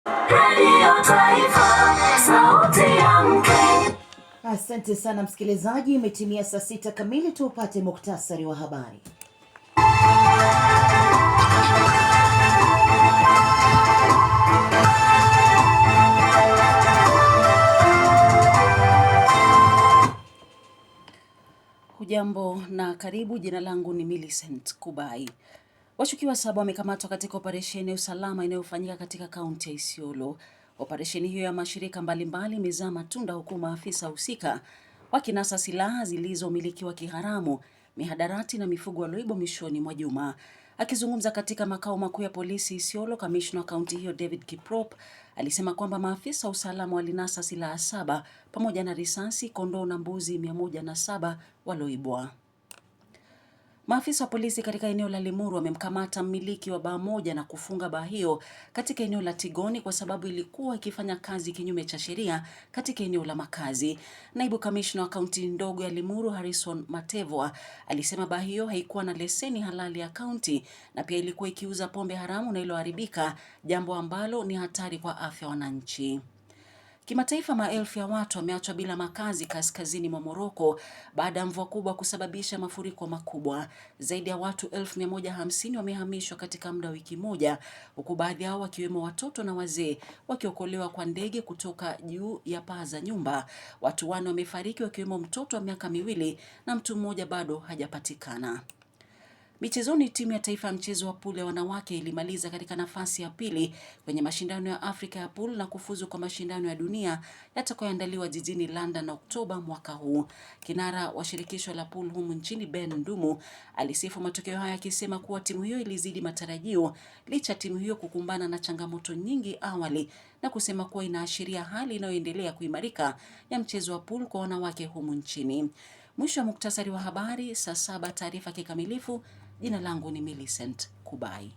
Radio Taifa, sauti ya mke. Asante sana msikilizaji, imetimia saa 6 kamili, tupate muktasari wa habari. Hujambo na karibu. Jina langu ni Millicent Kubai. Washukiwa 7 wamekamatwa katika operesheni ya usalama inayofanyika katika kaunti ya Isiolo. Operesheni hiyo ya mashirika mbalimbali imezaa matunda, huku maafisa husika wakinasa silaha zilizomilikiwa kiharamu, mihadarati na mifugo walioibwa mwishoni mwa juma. Akizungumza katika makao makuu ya polisi Isiolo, kamishna wa kaunti hiyo David Kiprop alisema kwamba maafisa wa usalama walinasa silaha 7 pamoja na risasi, kondoo na mbuzi 107 walioibwa. Maafisa wa polisi katika eneo la Limuru wamemkamata mmiliki wa baa moja na kufunga baa hiyo katika eneo la Tigoni kwa sababu ilikuwa ikifanya kazi kinyume cha sheria katika eneo la makazi. Naibu kamishna wa kaunti ndogo ya Limuru Harrison Matevwa alisema baa hiyo haikuwa na leseni halali ya kaunti na pia ilikuwa ikiuza pombe haramu na iliyoharibika, jambo ambalo ni hatari kwa afya wananchi. Kimataifa, maelfu ya watu wameachwa bila makazi kaskazini mwa Morocco baada ya mvua kubwa kusababisha mafuriko makubwa. Zaidi ya watu 1150 wamehamishwa katika muda wa wiki moja, huku baadhi yao wakiwemo watoto na wazee wakiokolewa kwa ndege kutoka juu ya paa za nyumba. Watu 4 wamefariki wakiwemo mtoto wa miaka 2 na mtu mmoja bado hajapatikana. Michezoni, timu ya taifa ya mchezo wa pool ya wanawake ilimaliza katika nafasi ya pili kwenye mashindano ya Afrika ya pool na kufuzu kwa mashindano ya dunia yatakayoandaliwa jijini London Oktoba mwaka huu. Kinara wa shirikisho la pool humu nchini Ben Ndumu alisifu matokeo haya akisema kuwa timu hiyo ilizidi matarajio licha timu hiyo kukumbana na changamoto nyingi awali, na kusema kuwa inaashiria hali inayoendelea kuimarika ya mchezo wa pool kwa wanawake humu nchini. Mwisho wa muktasari wa habari. Saa 7 taarifa kikamilifu. Jina langu ni Millicent Kubai.